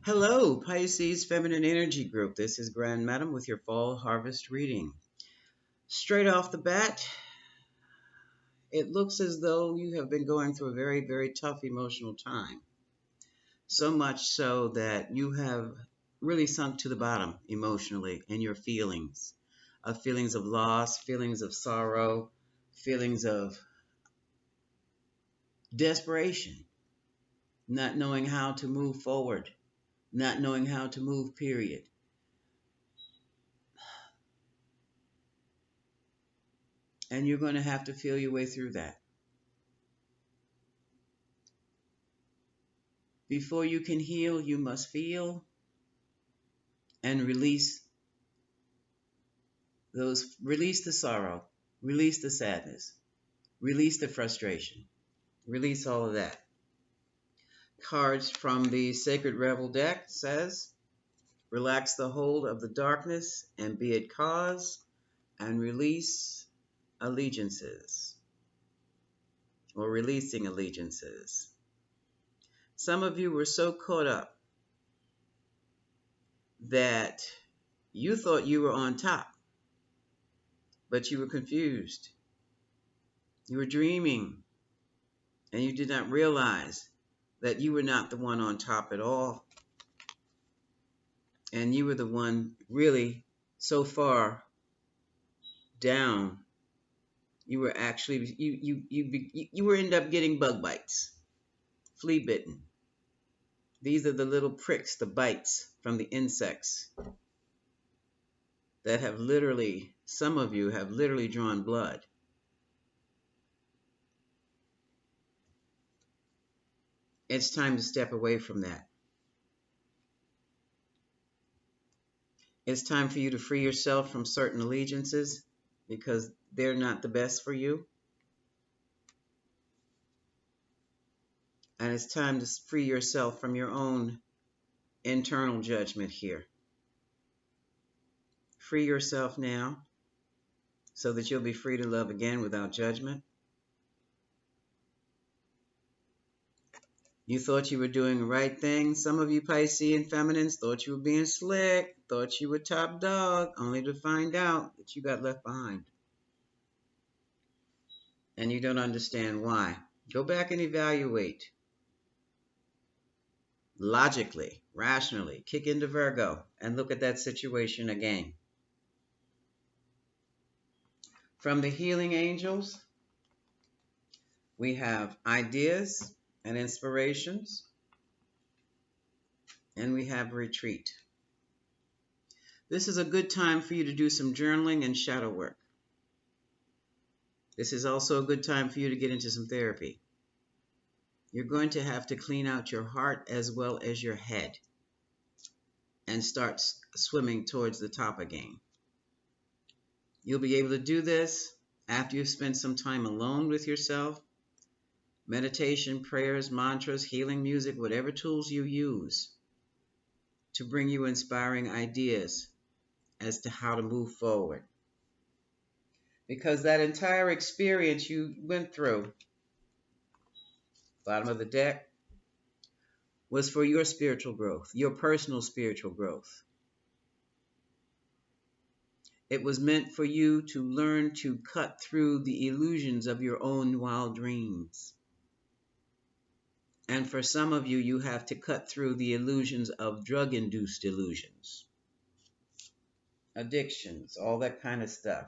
Hello, Pisces Feminine Energy Group. This is Grand Madam with your fall harvest reading. Straight off the bat, it looks as though you have been going through a very, very tough emotional time. So much so that you have really sunk to the bottom emotionally in your feelings of loss, feelings of sorrow, feelings of desperation, not knowing how to move forward, not knowing how to move, period. And you're going to have to feel your way through that. Before you can heal, you must feel and release the sorrow, release the sadness, release the frustration, release all of that. Cards from the Sacred Revel deck says, relax the hold of the darkness and be it cause and release allegiances or releasing allegiances. Some of you were so caught up that you thought you were on top, but you were confused. You were dreaming, and you did not realize that you were not the one on top at all. And you were the one really so far down. You were actually, you were end up getting bug bites, flea bitten. These are the little pricks, the bites from the insects that have literally, some of you have literally drawn blood. It's time to step away from that. It's time for you to free yourself from certain allegiances because they're not the best for you. And it's time to free yourself from your own internal judgment here. Free yourself now so that you'll be free to love again without judgment. You thought you were doing the right thing. Some of you Piscean feminines thought you were being slick, thought you were top dog, only to find out that you got left behind. And you don't understand why. Go back and evaluate. Logically, rationally, kick into Virgo and look at that situation again. From the healing angels, we have ideas and inspirations, and we have retreat. This is a good time for you to do some journaling and shadow work. This is also a good time for you to get into some therapy. You're going to have to clean out your heart as well as your head and start swimming towards the top again. You'll be able to do this after you've spent some time alone with yourself. Meditation, prayers, mantras, healing music, whatever tools you use to bring you inspiring ideas as to how to move forward. Because that entire experience you went through, bottom of the deck, was for your spiritual growth, your personal spiritual growth. It was meant for you to learn to cut through the illusions of your own wild dreams. And for some of you, you have to cut through the illusions of drug-induced illusions, addictions, all that kind of stuff.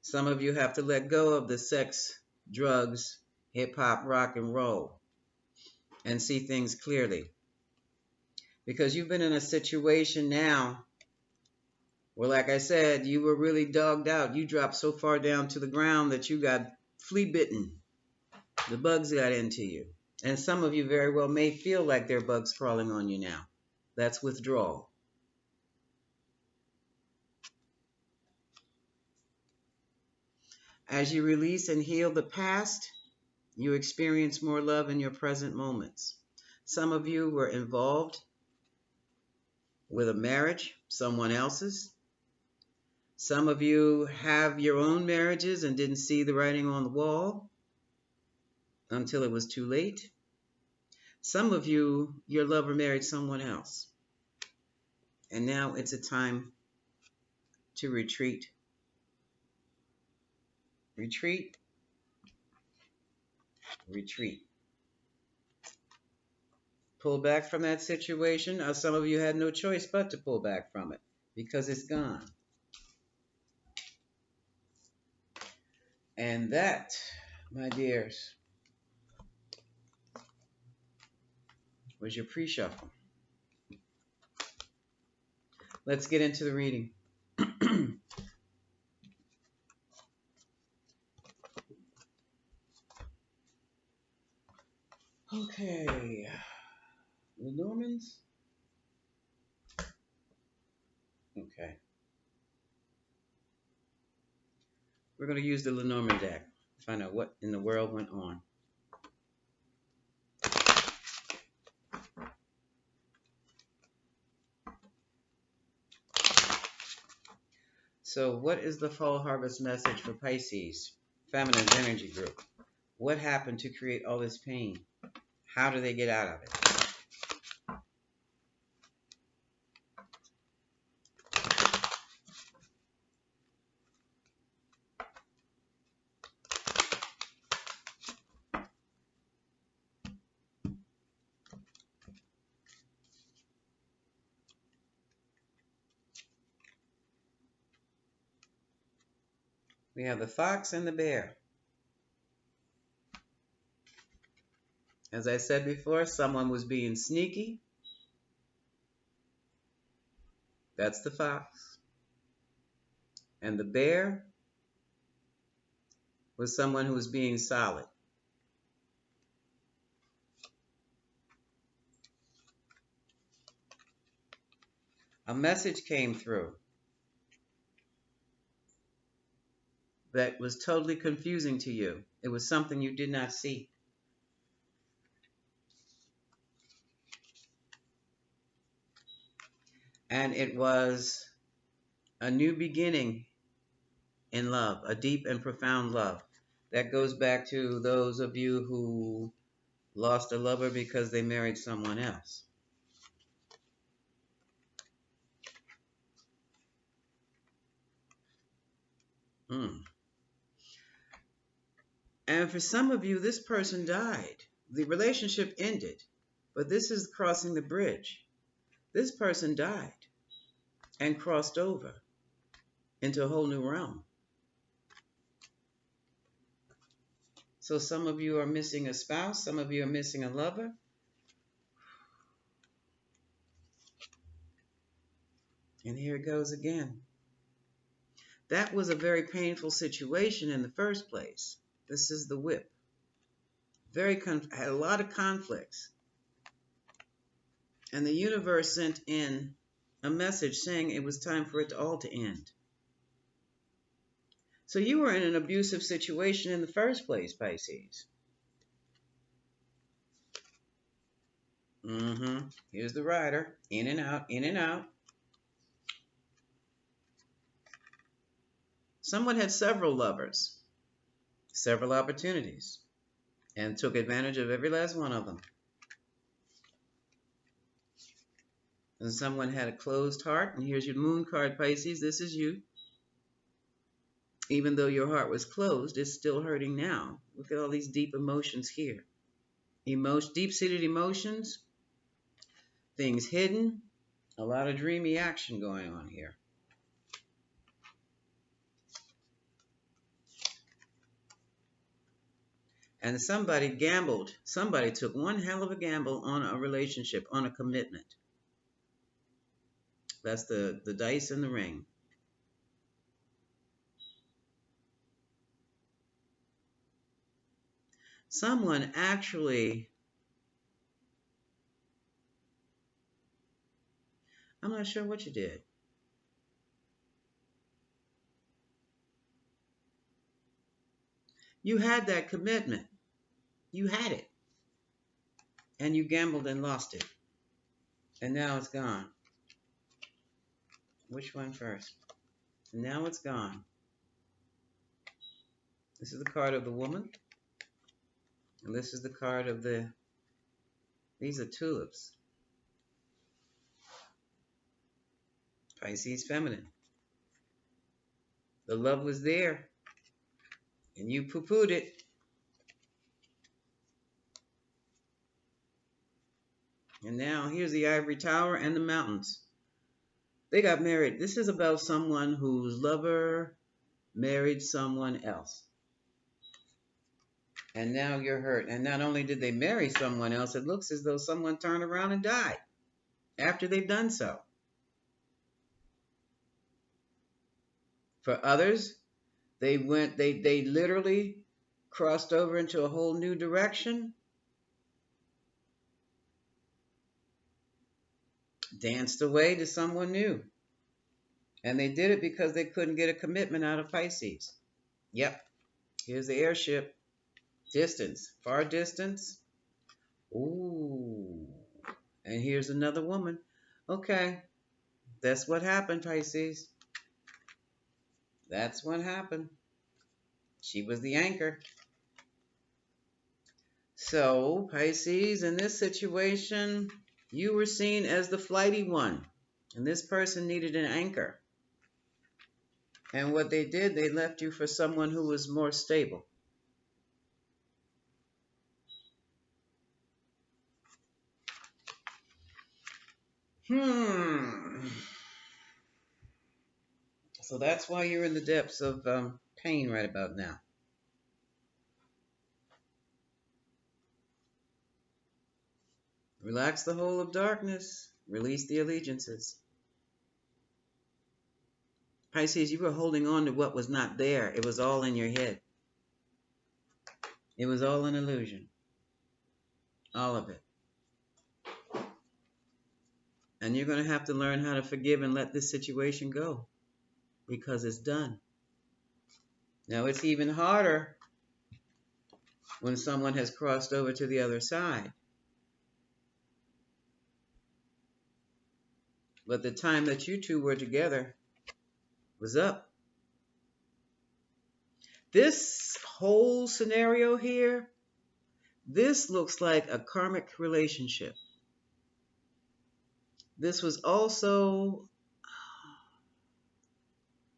Some of you have to let go of the sex, drugs, hip-hop, rock and roll, and see things clearly. Because you've been in a situation now where, like I said, you were really dogged out. You dropped so far down to the ground that you got flea bitten. The bugs got into you. And some of you very well may feel like there are bugs crawling on you now. That's withdrawal. As you release and heal the past, you experience more love in your present moments. Some of you were involved with a marriage, someone else's. Some of you have your own marriages and didn't see the writing on the wall. until it was too late. Some of you, your lover married someone else, and now it's a time to retreat. Retreat, retreat. Pull back from that situation. Some of you had no choice but to pull back from it because it's gone. And that, my dears, was your pre-shuffle. Let's get into the reading. Okay. The Normans? Okay. We're going to use the Lenormand deck to find out what in the world went on. So what is the fall harvest message for Pisces? Feminine energy group. What happened to create all this pain? How do they get out of it? We have the fox and the bear. As I said before, someone was being sneaky. That's the fox. And the bear was someone who was being solid. A message came through that was totally confusing to you. It was something you did not see. And it was a new beginning in love, a deep and profound love. That goes back to those of you who lost a lover because they married someone else. And for some of you, this person died. The relationship ended, but this is crossing the bridge. This person died and crossed over into a whole new realm. So some of you are missing a spouse, some of you are missing a lover. And here it goes again. That was a very painful situation in the first place. This is the whip. Had a lot of conflicts. And the universe sent in a message saying it was time for it all to end. So you were in an abusive situation in the first place, Pisces. Here's the rider. In and out, in and out. Someone had several lovers, several opportunities, and took advantage of every last one of them. And someone had a closed heart, and here's your moon card, Pisces. This is you. Even though your heart was closed, it's still hurting now. Look at all these deep emotions here. Deep-seated emotions, things hidden, a lot of dreamy action going on here. And somebody gambled. Somebody took one hell of a gamble on a relationship, on a commitment. That's the dice and the ring. Someone actually, I'm not sure what you did. You had that commitment. You had it. And you gambled and lost it. And now it's gone. Which one first? And now it's gone. This is the card of the woman. And this is the card of these are tulips. Pisces feminine. The love was there, and you poo-pooed it. And now here's the ivory tower and the mountains. They got married. This is about someone whose lover married someone else. And now you're hurt. And not only did they marry someone else, it looks as though someone turned around and died after they've done so. For others, they literally crossed over into a whole new direction, danced away to someone new. And they did it because they couldn't get a commitment out of Pisces. Yep. Here's the airship. Distance. Far distance. Ooh. And here's another woman. Okay. That's what happened, Pisces. That's what happened. She was the anchor. So, Pisces, in this situation, you were seen as the flighty one. And this person needed an anchor. And what they did, they left you for someone who was more stable. So that's why you're in the depths of pain right about now. Relax the whole of darkness. Release the allegiances. Pisces, you were holding on to what was not there. It was all in your head. It was all an illusion. All of it. And you're going to have to learn how to forgive and let this situation go. Because it's done. Now it's even harder when someone has crossed over to the other side. But the time that you two were together was up. This whole scenario here, this looks like a karmic relationship. This was also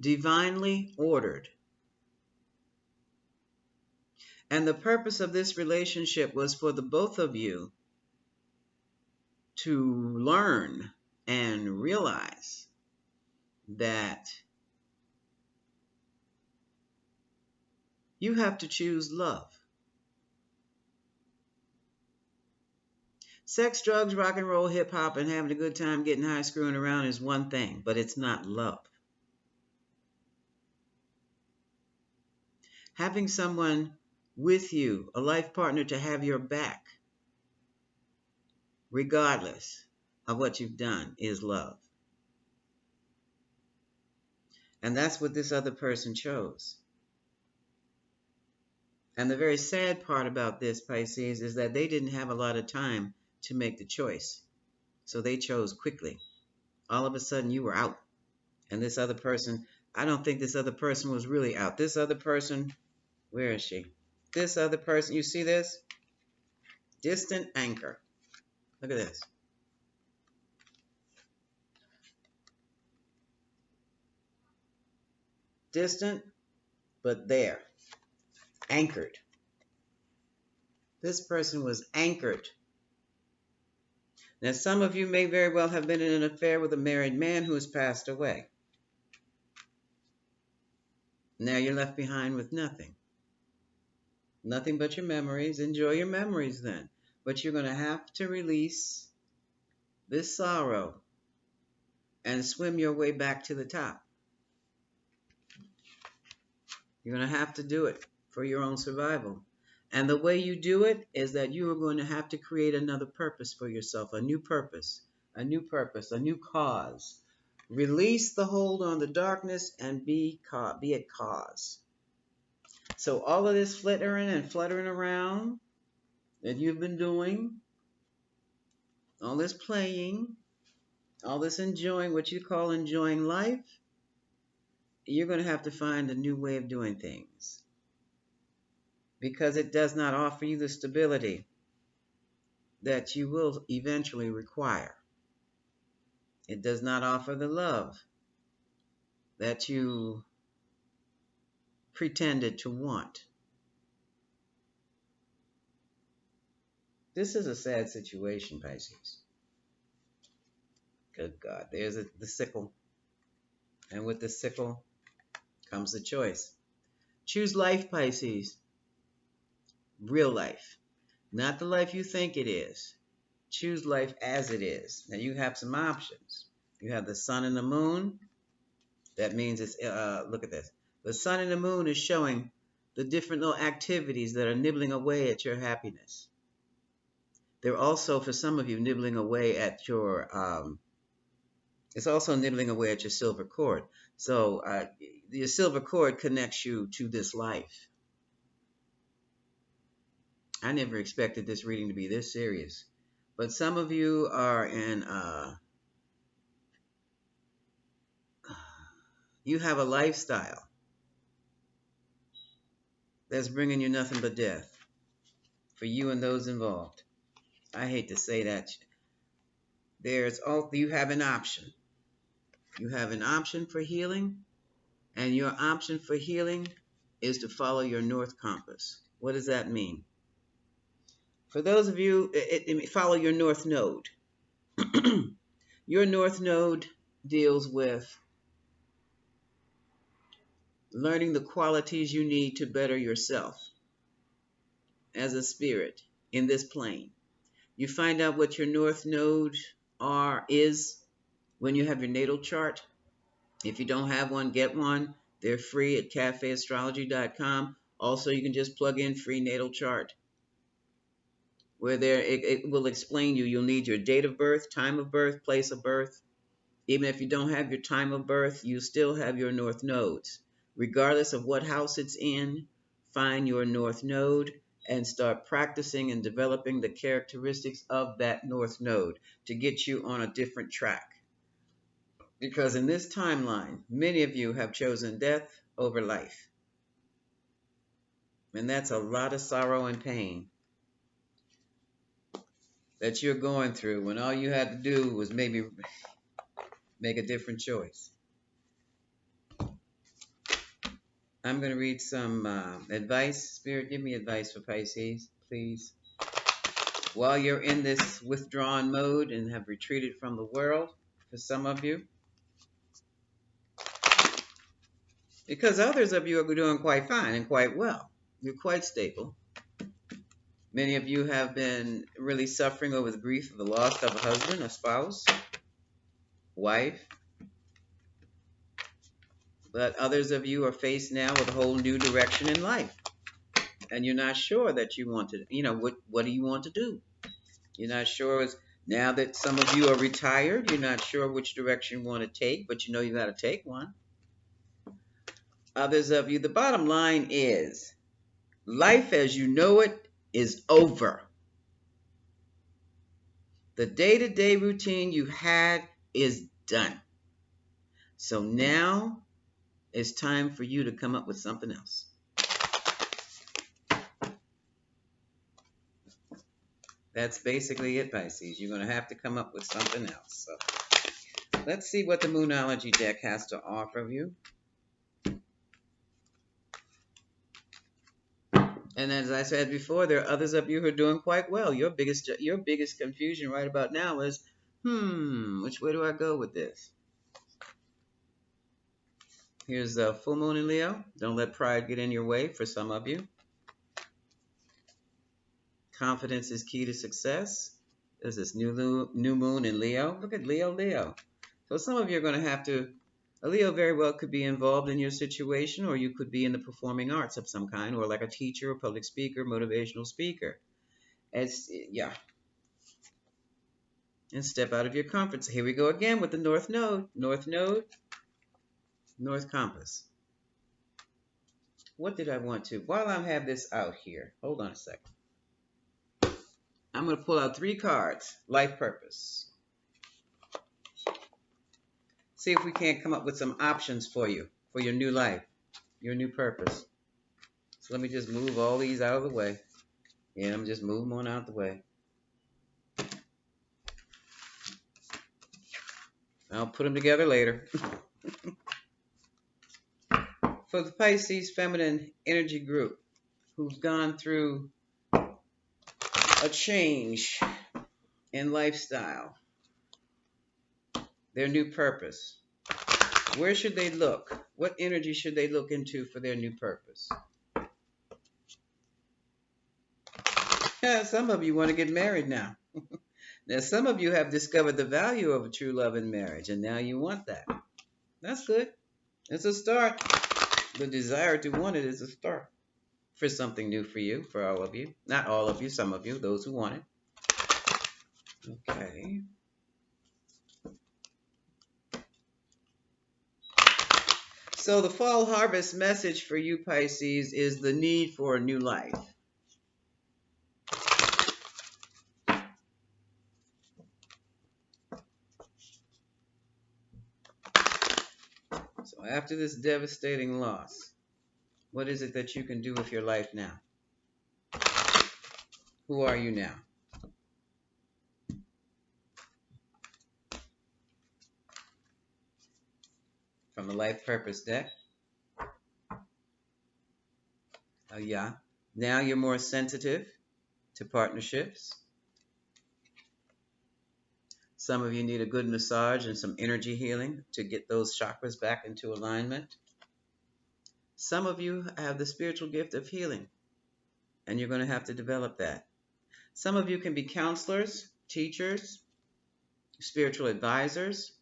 divinely ordered. And the purpose of this relationship was for the both of you to learn and realize that you have to choose love. Sex, drugs, rock and roll, hip hop, and having a good time getting high screwing around is one thing, but it's not love. Having someone with you, a life partner to have your back, regardless of what you've done, is love. And that's what this other person chose. And the very sad part about this, Pisces, is that they didn't have a lot of time to make the choice. So they chose quickly. All of a sudden, you were out. And this other person, I don't think this other person was really out. This other person, where is she? This other person, you see this? Distant anchor. Look at this. Distant, but there. Anchored. This person was anchored. Now, some of you may very well have been in an affair with a married man who has passed away. Now you're left behind with nothing. Nothing but your memories. Enjoy your memories then. But you're going to have to release this sorrow and swim your way back to the top. You're going to have to do it for your own survival. And the way you do it is that you are going to have to create another purpose for yourself, a new purpose, a new purpose, a new cause. Release the hold on the darkness and be a cause. So all of this flittering and fluttering around that you've been doing, all this playing, all this enjoying, what you call enjoying life, you're going to have to find a new way of doing things. because it does not offer you the stability that you will eventually require. It does not offer the love that you pretended to want. This is a sad situation, Pisces. Good God. There's the sickle. And with the sickle comes the choice. Choose life, Pisces. Real life. Not the life you think it is. Choose life as it is. Now you have some options. You have the sun and the moon. That means it's, look at this. The sun and the moon is showing the different little activities that are nibbling away at your happiness. They're also, for some of you, nibbling away at your, it's also nibbling away at your silver cord. So your silver cord connects you to this life. I never expected this reading to be this serious. But some of you are in, you have a lifestyle that's bringing you nothing but death for you and those involved. I hate to say that. You have an option. You have an option for healing, and your option for healing is to follow your north compass. What does that mean? For those of you, follow your north node. Your north node deals with learning the qualities you need to better yourself as a spirit in this plane. You find out what your north node is when you have your natal chart. If you don't have one, get one. They're free at cafeastrology.com. Also, you can just plug in free natal chart, where it will explain you. You'll need your date of birth, time of birth, place of birth. Even if you don't have your time of birth, you still have your north nodes. Regardless of what house it's in, find your north node and start practicing and developing the characteristics of that north node to get you on a different track. Because in this timeline, many of you have chosen death over life. And that's a lot of sorrow and pain that you're going through when all you had to do was maybe make a different choice. I'm going to read some advice. Spirit, give me advice for Pisces, please. While you're in this withdrawn mode and have retreated from the world, for some of you, because others of you are doing quite fine and quite well. You're quite stable. Many of you have been really suffering over the grief of the loss of a husband, a spouse, wife. But others of you are faced now with a whole new direction in life. And you're not sure that you want to, what do you want to do? You're not sure. Now that some of you are retired, you're not sure which direction you want to take, but you know you got to take one. Others of you, the bottom line is, life as you know it is over. The day-to-day routine you had is done. So now it's time for you to come up with something else. That's basically it, Pisces. You're going to have to come up with something else. So let's see what the Moonology deck has to offer you. And as I said before, there are others of you who are doing quite well. Your biggest confusion right about now is, which way do I go with this? Here's the full moon in Leo. Don't let pride get in your way for some of you. Confidence is key to success. There's this new moon in Leo. Look at Leo. So some of you are going to have to, a Leo very well could be involved in your situation, or you could be in the performing arts of some kind, or like a teacher, a public speaker, motivational speaker. And step out of your comfort zone. Here we go again with the north node. North compass. What did I want to? While I have this out here, hold on a second. I'm going to pull out 3 cards. Life purpose. See if we can't come up with some options for you, for your new life, your new purpose. So let me just move all these out of the way. Yeah, I'm just moving on out the way. I'll put them together later. For the Pisces feminine energy group who's gone through a change in lifestyle, their new purpose, where should they look? What energy should they look into for their new purpose? Yeah, some of you want to get married now. Now, some of you have discovered the value of a true love in marriage, and now you want that. That's good. It's a start. The desire to want it is a start for something new for you, for all of you. Not all of you, some of you, those who want it. Okay. So the fall harvest message for you, Pisces, is the need for a new life. So after this devastating loss, what is it that you can do with your life now? Who are you now? From the Life Purpose deck. Oh, yeah. Now you're more sensitive to partnerships. Some of you need a good massage and some energy healing to get those chakras back into alignment. Some of you have the spiritual gift of healing, and you're going to have to develop that. Some of you can be counselors, teachers, spiritual advisors,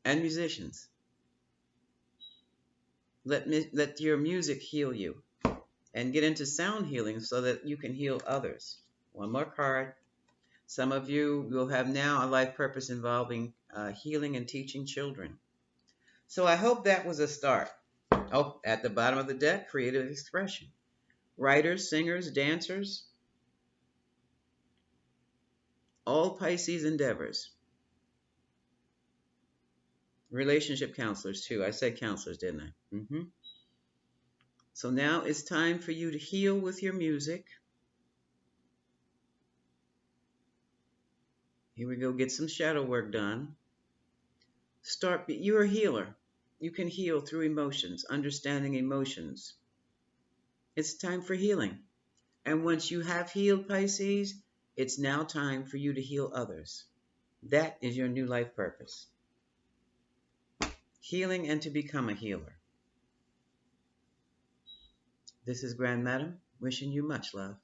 and musicians. Let your music heal you, and get into sound healing so that you can heal others. One more card. Some of you will have now a life purpose involving healing and teaching children. So I hope that was a start. Oh, at the bottom of the deck, creative expression. Writers, singers, dancers, all Pisces endeavors. Relationship counselors too. I said counselors, didn't I? So now it's time for you to heal with your music. Here we go, get some shadow work done. You're a healer. You can heal through emotions, understanding emotions. It's time for healing. And once you have healed, Pisces, it's now time for you to heal others. That is your new life purpose. Healing and to become a healer. This is Grand Madam, wishing you much love.